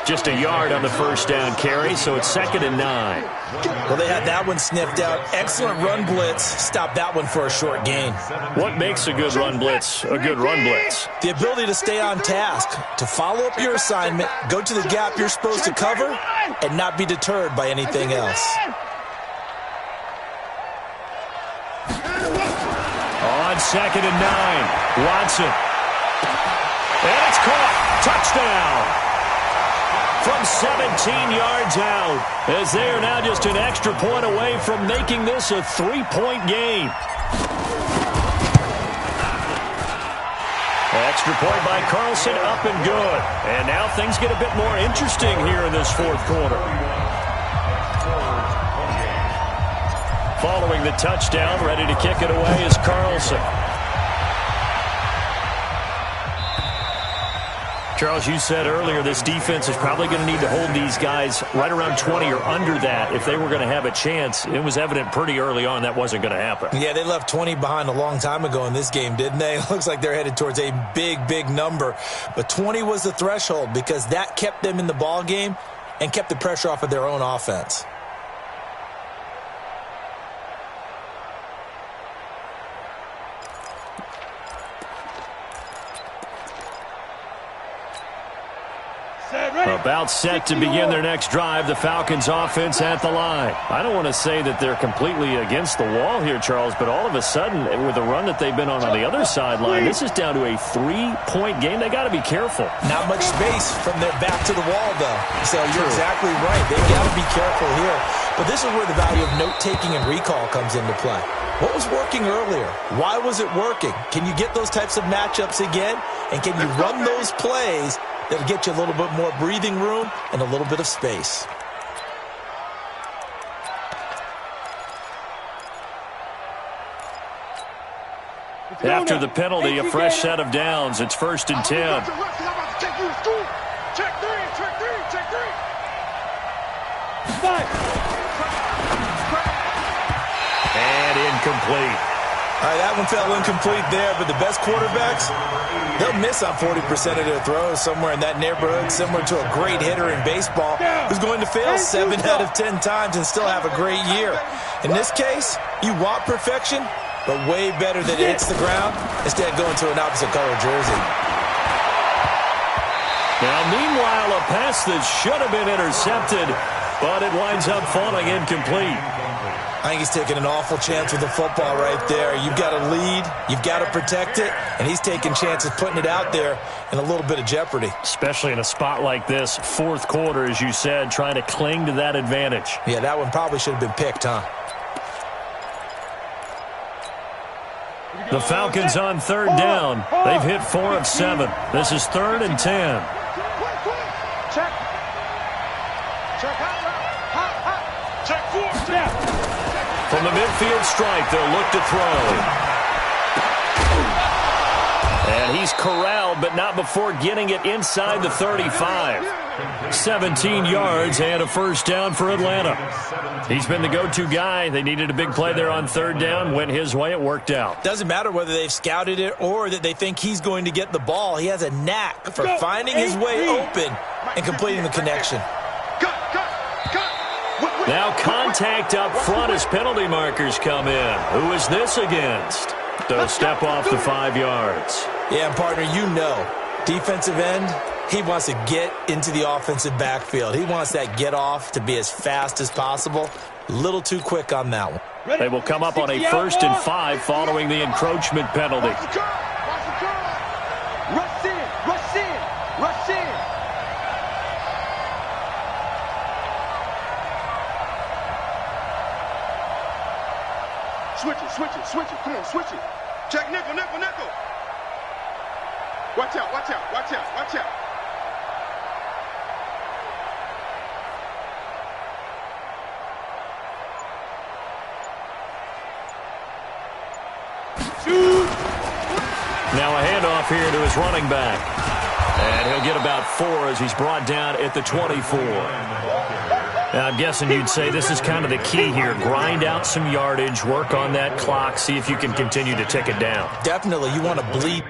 Just a yard on the first down carry, so it's 2nd and 9. Well, they had that one sniffed out. Excellent run blitz. Stopped that one for a short gain. What makes a good run blitz a good run blitz? The ability to stay on task, to follow up your assignment, go to the gap you're supposed to cover, and not be deterred by anything else. On 2nd and 9, Watson. And it's caught. Touchdown. From 17 yards out, as they are now just an extra point away from making this a 3-point game. Extra point by Carlson, up and good. And now things get a bit more interesting here in this 4th quarter. Following the touchdown, ready to kick it away is Carlson. Charles, you said earlier this defense is probably going to need to hold these guys right around 20 or under that if they were going to have a chance. It was evident pretty early on that wasn't going to happen. Yeah, they left 20 behind a long time ago in this game, didn't they? It looks like they're headed towards a big, big number. But 20 was the threshold because that kept them in the ball game and kept the pressure off of their own offense. About set to begin their next drive, the Falcons offense at the line. I don't want to say that they're completely against the wall here, Charles, but all of a sudden, with the run that they've been on the other sideline, this is down to a 3-point game. They got to be careful. Not much space from their back to the wall, though. So you're exactly right. They've got to be careful here. But this is where the value of note-taking and recall comes into play. What was working earlier? Why was it working? Can you get those types of matchups again? And can you run those plays that'll get you a little bit more breathing room and a little bit of space? After the penalty, a fresh set of downs. It's 1st and 10. Check three. And incomplete. All right, that one fell incomplete there, but the best quarterbacks, they'll miss on 40% of their throws somewhere in that neighborhood, similar to a great hitter in baseball who's going to fail 7 out of 10 times and still have a great year. In this case, you want perfection, but way better that it hits the ground instead of going to an opposite color jersey. Now, meanwhile, a pass that should have been intercepted, but it winds up falling incomplete. I think he's taking an awful chance with the football right there. You've got to lead, you've got to protect it, and he's taking chances putting it out there in a little bit of jeopardy. Especially in a spot like this, 4th quarter, as you said, trying to cling to that advantage. Yeah, that one probably should have been picked, huh? The Falcons on 3rd down. They've hit 4 of 7. This is 3rd and 10. Check. Check 4. From the midfield strike, they'll look to throw. And he's corralled, but not before getting it inside the 35. 17 yards and a first down for Atlanta. He's been the go-to guy. They needed a big play there on 3rd down. Went his way. It worked out. Doesn't matter whether they've scouted it or that they think he's going to get the ball. He has a knack for finding his way open and completing the connection. Now contact up front as penalty markers come in. Who is this against? They'll step off the 5 yards. Yeah, partner, you know, defensive end, he wants to get into the offensive backfield. He wants that get off to be as fast as possible. A little too quick on that one. They will come up on a 1st and 5 following the encroachment penalty. Rush in. Switch it. Come on, switch it. Check nickel. Watch out. Now a handoff here to his running back. And he'll get about 4 as he's brought down at the 24. Now, I'm guessing you'd say this is kind of the key here. Grind out some yardage, work on that clock, see if you can continue to tick it down. Definitely, you want to bleed.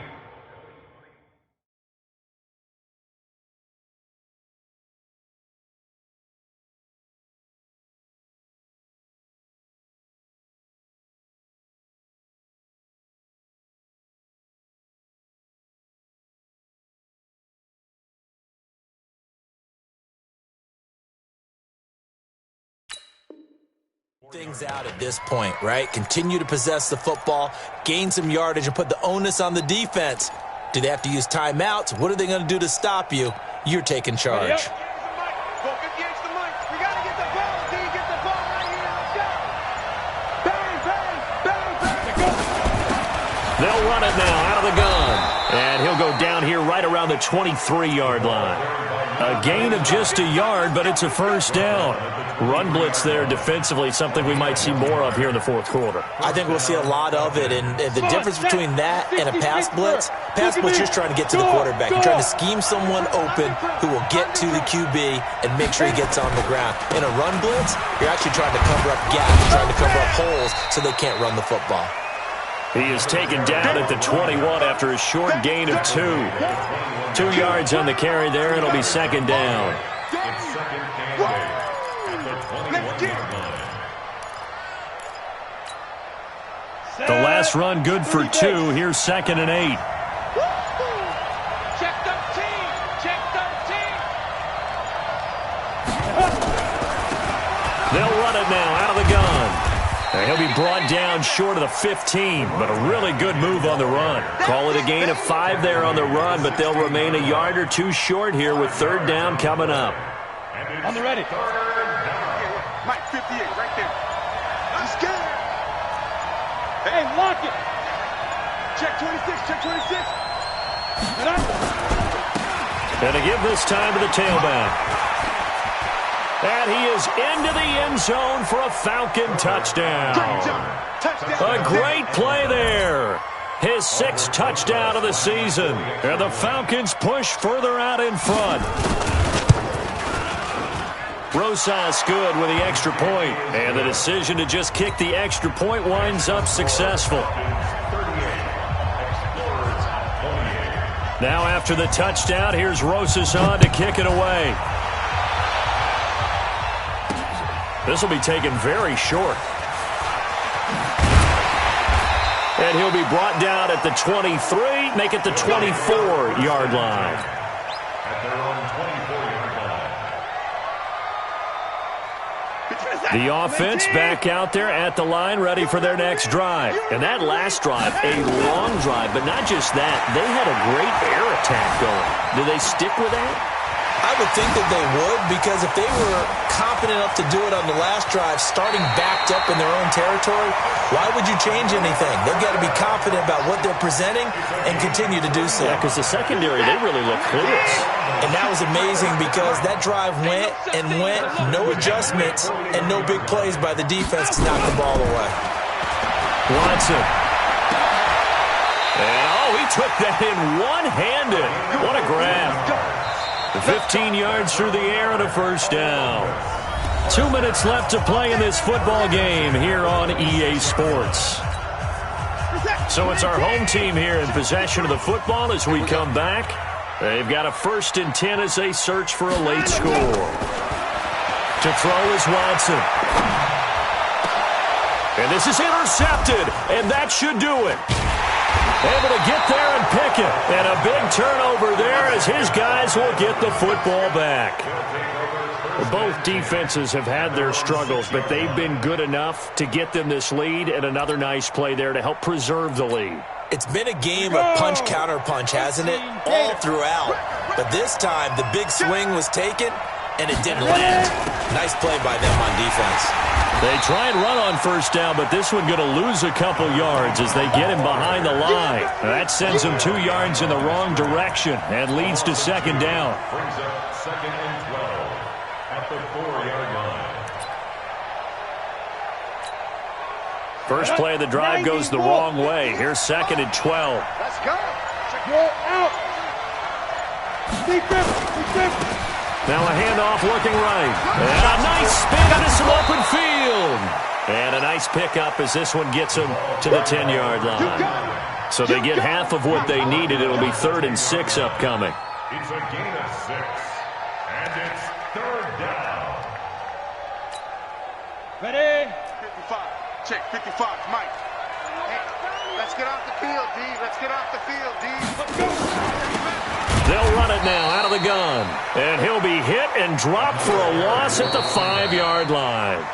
Things out at this point, right? Continue to possess the football, gain some yardage, and put the onus on the defense. Do they have to use timeouts? What are they going to do to stop you? You're taking charge. They'll run it now out of the gun. And he'll go down here right around the 23-yard line. A gain of just a yard, but it's a first down. Run blitz there defensively, something we might see more of here in the fourth quarter. I think we'll see a lot of it, and the difference between that and a pass blitz you're trying to get to the quarterback. You're trying to scheme someone open who will get to the QB and make sure he gets on the ground. In a run blitz, you're actually trying to cover up gaps, trying to cover up holes so they can't run the football. He is taken down at the 21 after a short gain of 2. 2 yards on the carry there. It'll be second down. The last run good for 2. Here's 2nd and 8. Check 13. Check 13. They'll run it now out of the gun. And he'll be brought down short of the 15, but a really good move on the run. Call it a gain of 5 there on the run, but they'll remain a yard or 2 short here with third down coming up. On the ready. Mike, 58, right there. I'm scared. Hey, lock it. Check 26, check 26. And to give this time to the tailback. And he is into the end zone for a Falcon touchdown. A great play there. His 6th touchdown of the season. And the Falcons push further out in front. Rosas good with the extra point. And the decision to just kick the extra point winds up successful. Now after the touchdown, here's Rosas on to kick it away. This will be taken very short. And he'll be brought down at the 23, make it the 24-yard line. At their own 24-yard line. The offense back out there at the line, ready for their next drive. And that last drive, a long drive, but not just that. They had a great air attack going. Do they stick with that? I would think that they would, because if they were confident enough to do it on the last drive, starting backed up in their own territory, why would you change anything? They've got to be confident about what they're presenting and continue to do so. Yeah, because the secondary, they really look clueless. And that was amazing because that drive went and went, no adjustments, and no big plays by the defense to knock the ball away. Watson. And, he took that in one-handed. What a grab. 15 yards through the air and a first down. 2 minutes left to play in this football game here on EA Sports. So it's our home team here in possession of the football as we come back. They've got a 1st and 10 as they search for a late score. To throw is Watson. And this is intercepted, and that should do it. Able to get there and pick it. And a big turnover there as his guys will get the football back. Both defenses have had their struggles, but they've been good enough to get them this lead, and another nice play there to help preserve the lead. It's been a game of punch-counter-punch, hasn't it? All throughout. But this time, the big swing was taken, and it didn't land. Nice play by them on defense. They try and run on first down, but this one going to lose a couple yards as they get him behind the line. That sends him 2 yards in the wrong direction and leads to second down. Brings up 2nd and 12 at the 4-yard line. First play of the drive goes the wrong way. Here's 2nd and 12. Let's go. Roll out. Now a handoff looking right. And a nice spin into some open field. And a nice pickup as this one gets them to the 10-yard line. So they get half of what they needed. It'll be 3rd and 6 upcoming. It's a gain of 6. And it's 3rd down. Ready? 55. Check 55. Mike. Hey, let's get off the field, D. Let's get off the field, D. Let's go. They'll run it now out of the gun. And he'll be hit and dropped for a loss at the 5-yard line.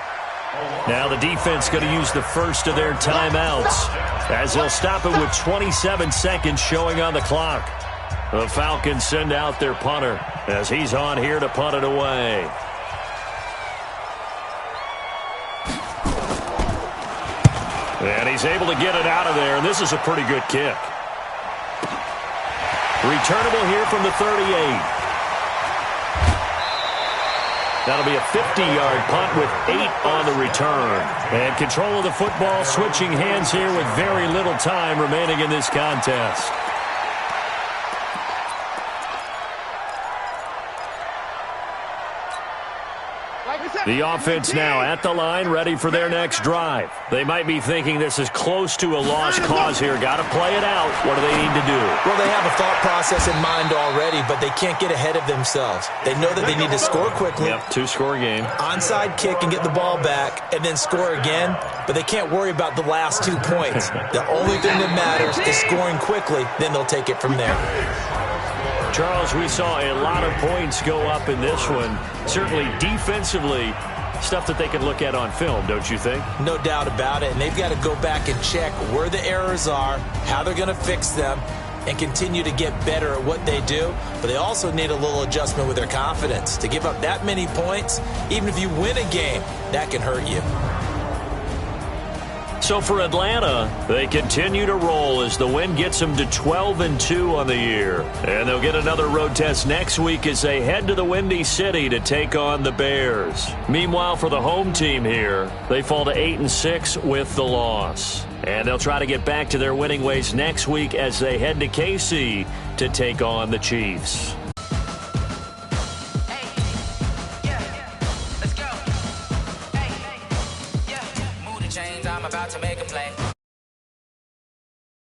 Now the defense going to use the first of their timeouts as they'll stop it with 27 seconds showing on the clock. The Falcons send out their punter as he's on here to punt it away. And he's able to get it out of there, and this is a pretty good kick. Returnable here from the 38. That'll be a 50-yard punt with 8 on the return. And control of the football switching hands here with very little time remaining in this contest. The offense now at the line, ready for their next drive. They might be thinking this is close to a lost cause here. Got to play it out. What do they need to do? Well, they have a thought process in mind already, but they can't get ahead of themselves. They know that they need to score quickly. Yep, 2-score game. Onside kick and get the ball back and then score again, but they can't worry about the last 2 points. The only thing that matters is scoring quickly, then they'll take it from there. Charles, we saw a lot of points go up in this one. Certainly defensively, stuff that they can look at on film, don't you think? No doubt about it, and they've got to go back and check where the errors are, how they're going to fix them, and continue to get better at what they do. But they also need a little adjustment with their confidence. To give up that many points, even if you win a game, that can hurt you. So for Atlanta, they continue to roll as the win gets them to 12-2 on the year. And they'll get another road test next week as they head to the Windy City to take on the Bears. Meanwhile, for the home team here, they fall to 8-6 with the loss. And they'll try to get back to their winning ways next week as they head to KC to take on the Chiefs. I'm about to make a play.